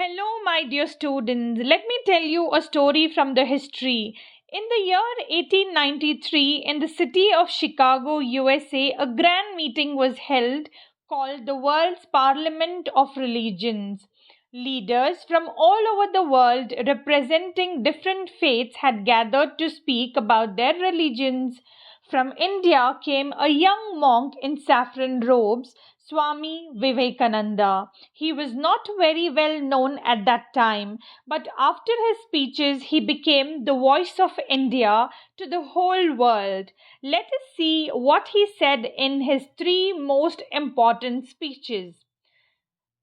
Hello, my dear students. Let me tell you a story from the history. In the year 1893, in the city of Chicago, USA, a grand meeting was held called the World's Parliament of Religions. Leaders from all over the world representing different faiths had gathered to speak about their religions. From India came a young monk in saffron robes, Swami Vivekananda. He was not very well known at that time, but after his speeches, he became the voice of India to the whole world. Let us see what he said in his three most important speeches.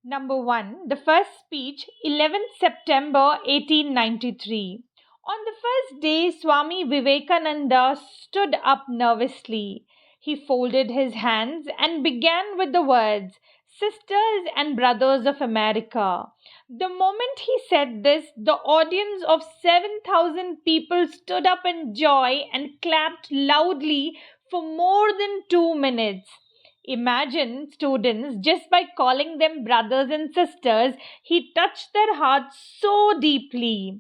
Number 1, the first speech, 11th September 1893. On the first day, Swami Vivekananda stood up nervously. He folded his hands and began with the words, Sisters and Brothers of America. The moment he said this, the audience of 7,000 people stood up in joy and clapped loudly for more than 2 minutes. Imagine, students, just by calling them brothers and sisters, he touched their hearts so deeply.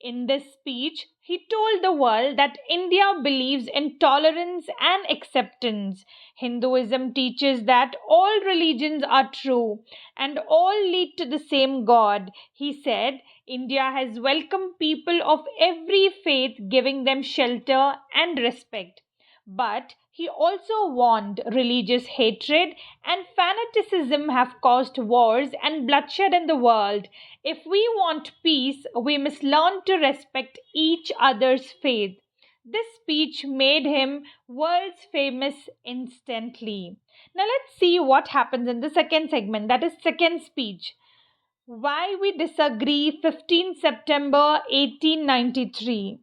In this speech, he told the world that India believes in tolerance and acceptance. Hinduism teaches that all religions are true and all lead to the same God. He said, India has welcomed people of every faith, giving them shelter and respect. But he also warned religious hatred and fanaticism have caused wars and bloodshed in the world. If we want peace, we must learn to respect each other's faith. This speech made him world famous instantly. Now let's see what happens in the second segment, that is second speech. Why we disagree, 15 September 1893.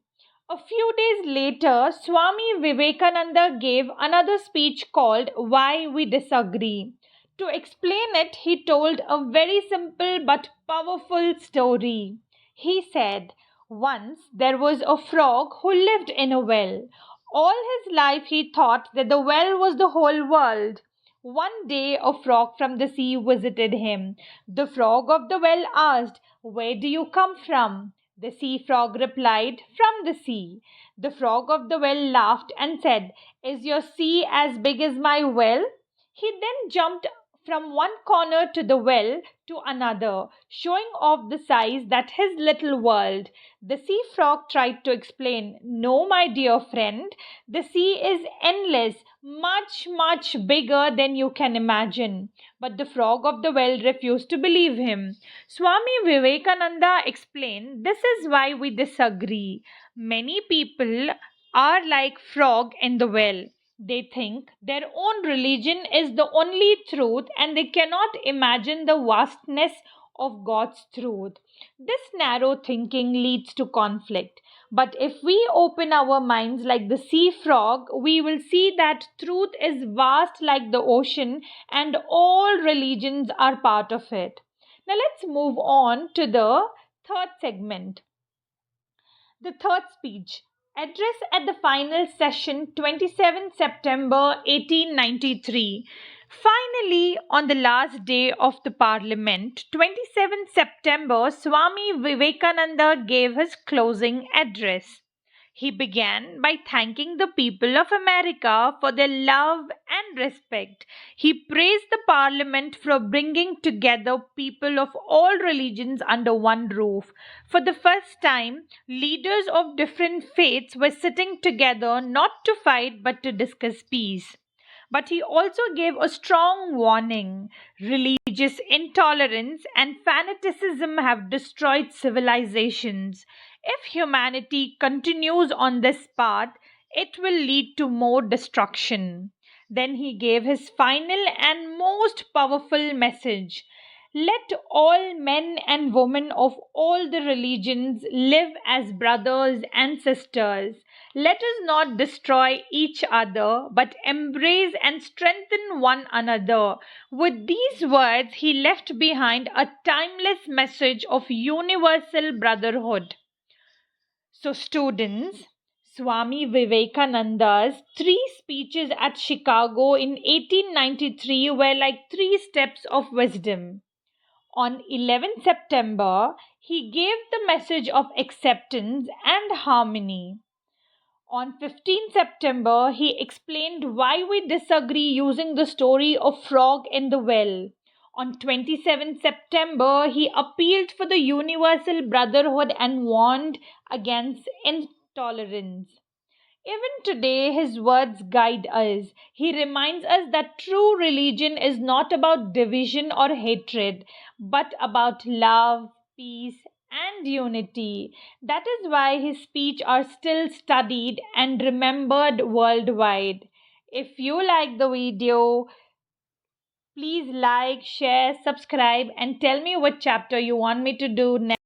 A few days later, Swami Vivekananda gave another speech called Why We Disagree. To explain it, he told a very simple but powerful story. He said, Once there was a frog who lived in a well. All his life he thought that the well was the whole world. One day a frog from the sea visited him. The frog of the well asked, Where do you come from? The sea frog replied, From the sea. The frog of the well laughed and said, Is your sea as big as my well? He then jumped from one corner to the well to another, showing off the size that his little world. The sea frog tried to explain, No, my dear friend, the sea is endless, much bigger than you can imagine. But the frog of the well refused to believe him. Swami Vivekananda explained, This is why we disagree. Many people are like frog in the well. They think their own religion is the only truth and they cannot imagine the vastness of God's truth. This narrow thinking leads to conflict. But if we open our minds like the sea frog, we will see that truth is vast like the ocean and all religions are part of it. Now let's move on to the third segment. The third speech. Address at the final session, 27 September 1893. Finally, on the last day of the parliament, 27 September, Swami Vivekananda gave his closing address. He began by thanking the people of America for their love and respect. He praised the parliament for bringing together people of all religions under one roof. For the first time, leaders of different faiths were sitting together not to fight but to discuss peace. But he also gave a strong warning. Religious intolerance and fanaticism have destroyed civilizations. If humanity continues on this path, it will lead to more destruction. Then he gave his final and most powerful message. Let all men and women of all the religions live as brothers and sisters. Let us not destroy each other, but embrace and strengthen one another. With these words, he left behind a timeless message of universal brotherhood. So, students, Swami Vivekananda's three speeches at Chicago in 1893 were like three steps of wisdom. On 11th September, he gave the message of acceptance and harmony. On 15th September, he explained why we disagree using the story of frog in the well. On 27th September, he appealed for the universal brotherhood and warned against intolerance. Even today, his words guide us. He reminds us that true religion is not about division or hatred, but about love, peace, and unity. That is why his speeches are still studied and remembered worldwide. If you like the video, please like, share, subscribe, and tell me what chapter you want me to do next.